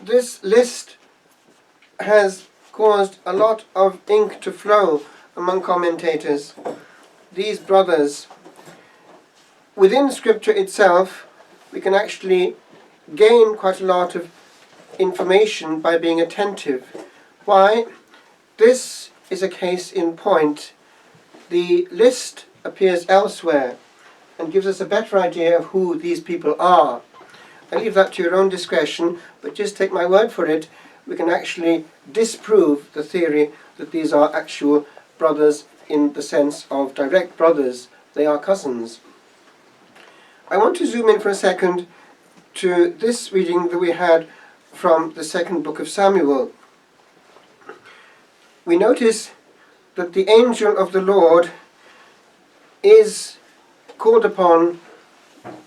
this list has caused a lot of ink to flow among commentators. These brothers, within Scripture itself, we can actually gain quite a lot of information by being attentive. Why? This is a case in point. The list appears elsewhere and gives us a better idea of who these people are. I leave that to your own discretion, but just take my word for it, we can actually disprove the theory that these are actual brothers in the sense of direct brothers. They are cousins. I want to zoom in for a second to this reading that we had from the second book of Samuel. We notice that the angel of the Lord is called upon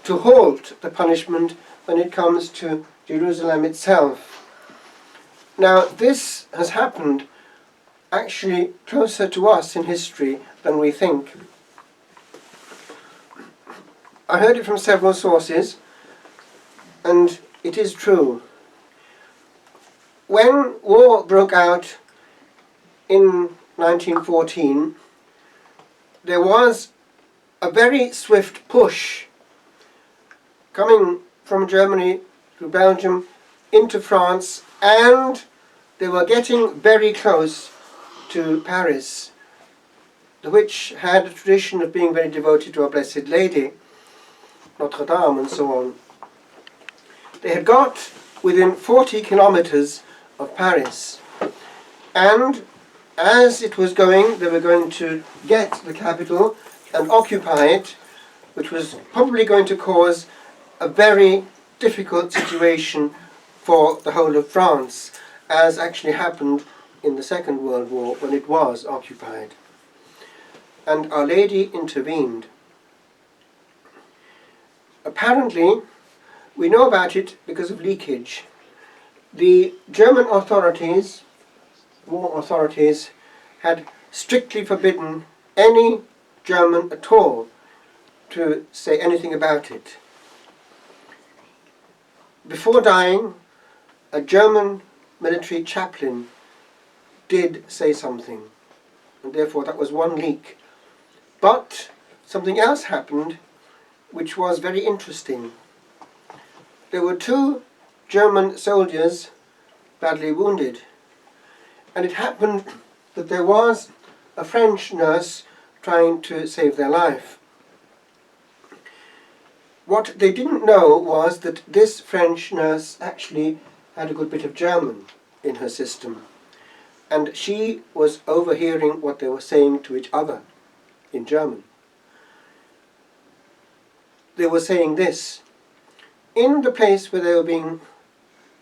to halt the punishment when it comes to Jerusalem itself. Now, this has happened actually closer to us in history than we think. I heard it from several sources, and it is true. When war broke out in 1914, there was a very swift push coming from Germany through Belgium into France, and they were getting very close to Paris, which had a tradition of being very devoted to Our Blessed Lady, Notre Dame and so on. They had got within 40 kilometers of Paris, and as it was going, they were going to get the capital and occupy it, which was probably going to cause a very difficult situation for the whole of France, as actually happened in the Second World War when it was occupied. And Our Lady intervened. Apparently, we know about it because of leakage. The German authorities, war authorities, had strictly forbidden any German at all to say anything about it. Before dying, a German military chaplain did say something, and therefore that was one leak. But something else happened which was very interesting. There were 2 German soldiers badly wounded, and it happened that there was a French nurse trying to save their life. What they didn't know was that this French nurse actually had a good bit of German in her system, and she was overhearing what they were saying to each other in German. They were saying this: in the place where they were being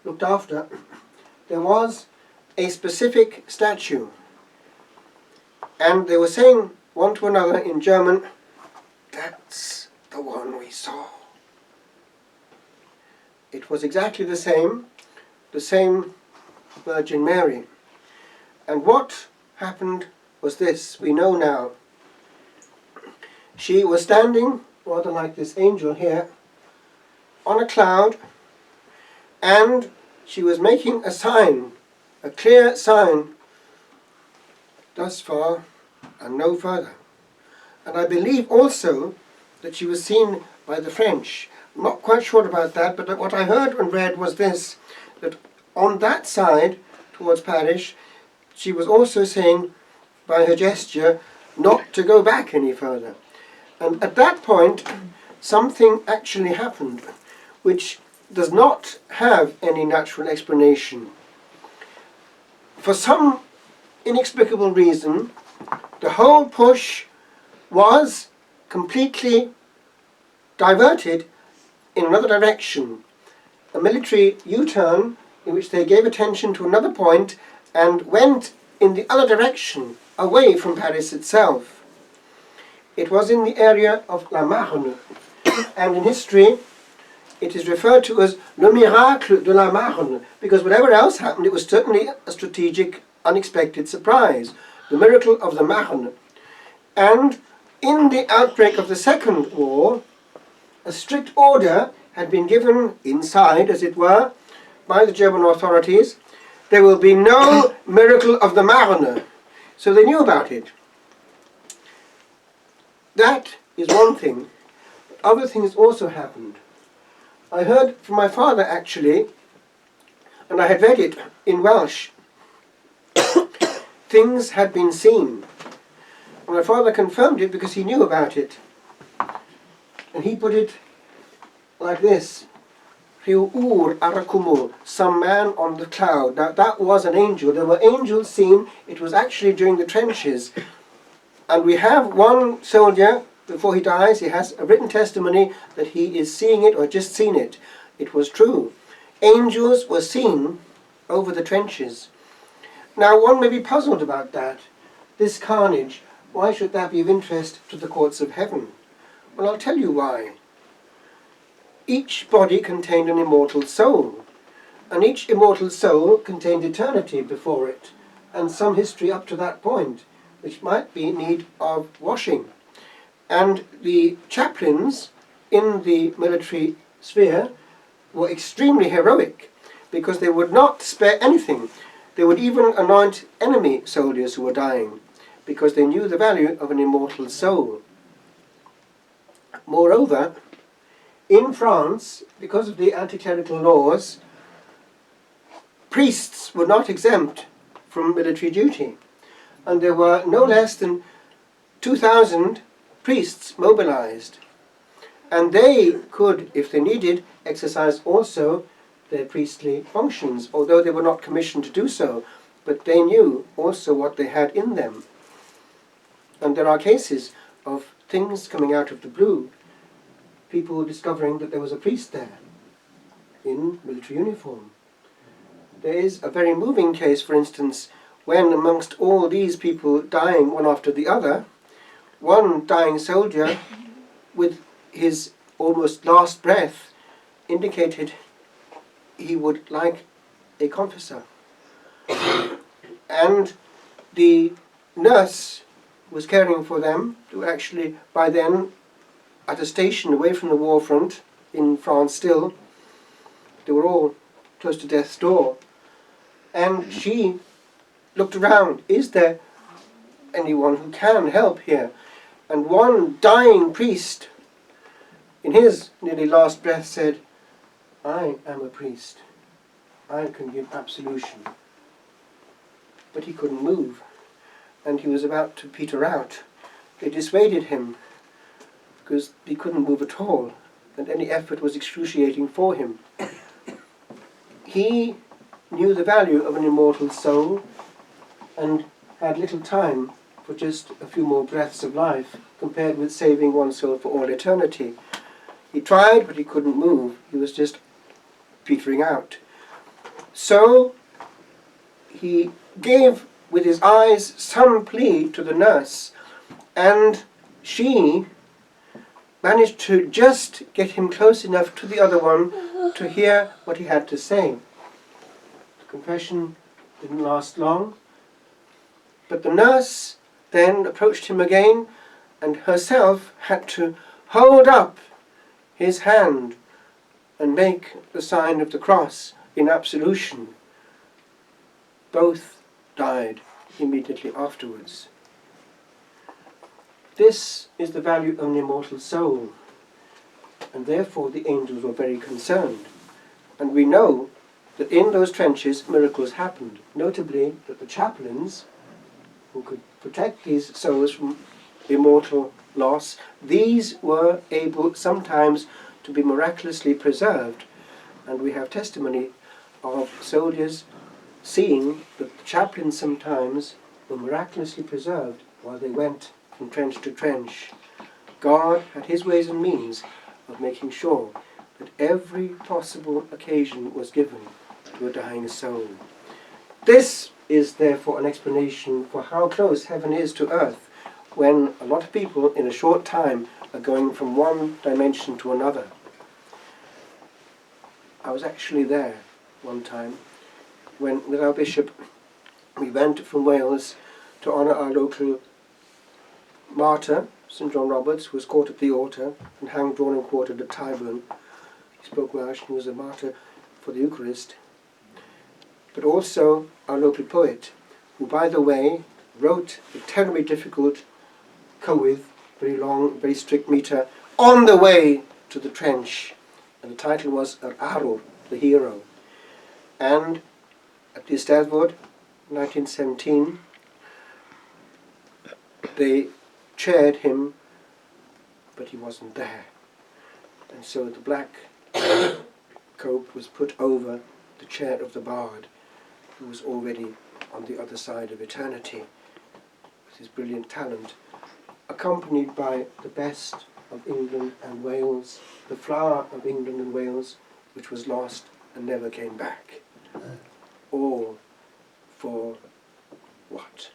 looked after, there was a specific statue, and they were saying one to another in German, "That's the one we saw." It was exactly the same Virgin Mary. And what happened was this, we know now. She was standing, rather like this angel here, on a cloud, and she was making a sign, a clear sign, thus far and no further. And I believe also that she was seen by the French. I'm not quite sure about that, but what I heard and read was this, that on that side, towards Paris, she was also saying, by her gesture, not to go back any further. And at that point, something actually happened, which does not have any natural explanation. For some inexplicable reason, the whole push was completely diverted in another direction. A military U-turn in which they gave attention to another point and went in the other direction, away from Paris itself. It was in the area of La Marne, and in history it is referred to as le miracle de la Marne, because whatever else happened, it was certainly a strategic, unexpected surprise, the miracle of the Marne. And in the outbreak of the Second War, a strict order had been given inside, as it were, by the German authorities, there will be no miracle of the Marne. So they knew about it. That is one thing. Other things also happened. I heard from my father actually, and I had read it in Welsh, things had been seen. And my father confirmed it because he knew about it. And he put it like this: Rhyw ŵr ar y cwmwl, some man on the cloud. Now that was an angel. There were angels seen. It was actually during the trenches. And we have one soldier, before he dies, he has a written testimony that he is seeing it or just seen it. It was true. Angels were seen over the trenches. Now one may be puzzled about that. This carnage, why should that be of interest to the courts of heaven? Well, I'll tell you why. Each body contained an immortal soul, and each immortal soul contained eternity before it, and some history up to that point, which might be in need of washing. And the chaplains in the military sphere were extremely heroic, because they would not spare anything. They would even anoint enemy soldiers who were dying, because they knew the value of an immortal soul. Moreover, in France, because of the anti-clerical laws, priests were not exempt from military duty. And there were no less than 2,000 priests mobilized. And they could, if they needed, exercise also their priestly functions, although they were not commissioned to do so, but they knew also what they had in them. And there are cases of things coming out of the blue, people discovering that there was a priest there in military uniform. There is a very moving case, for instance, when amongst all these people dying one after the other, one dying soldier with his almost last breath indicated he would like a confessor. And the nurse was caring for them, who actually by then at a station away from the war front in France still, they were all close to death's door, and she looked around, is there anyone who can help here? And one dying priest in his nearly last breath said, I am a priest, I can give absolution. But he couldn't move, and he was about to peter out. They dissuaded him, because he couldn't move at all, and any effort was excruciating for him. He knew the value of an immortal soul, and had little time for just a few more breaths of life, compared with saving one soul for all eternity. He tried, but he couldn't move. He was just petering out. So he gave with his eyes some plea to the nurse, and she managed to just get him close enough to the other one to hear what he had to say. The confession didn't last long, but the nurse then approached him again and herself had to hold up his hand and make the sign of the cross in absolution. Both died immediately afterwards. This is the value of an immortal soul, and therefore the angels were very concerned. And we know that in those trenches miracles happened, notably that the chaplains, who could protect these souls from immortal loss, these were able sometimes to be miraculously preserved. And we have testimony of soldiers seeing that the chaplains sometimes were miraculously preserved while they went from trench to trench. God had his ways and means of making sure that every possible occasion was given to a dying soul. This is therefore an explanation for how close heaven is to earth, when a lot of people in a short time are going from one dimension to another. I was actually there one time when, with our bishop, we went from Wales to honour our local martyr, St John Roberts, who was caught at the altar and hanged, drawn and quartered at Tyburn. He spoke Welsh and he was a martyr for the Eucharist. but also our local poet, who, by the way, wrote a terribly difficult Cywydd, very long, very strict metre, on the way to the trench. And the title was Yr Arwr, the hero. And at the Eisteddfod, 1917, they chaired him, but he wasn't there. And so the black cope was put over the chair of the bard, who was already on the other side of eternity, with his brilliant talent, accompanied by the best of England and Wales, the flower of England and Wales, which was lost and never came back. All for what?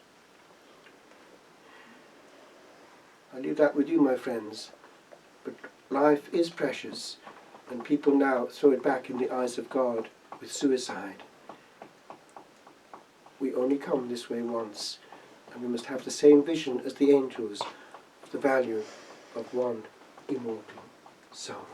I leave that with you, my friends. But life is precious, and people now throw it back in the eyes of God with suicide. We only come this way once, and we must have the same vision as the angels of the value of one immortal soul.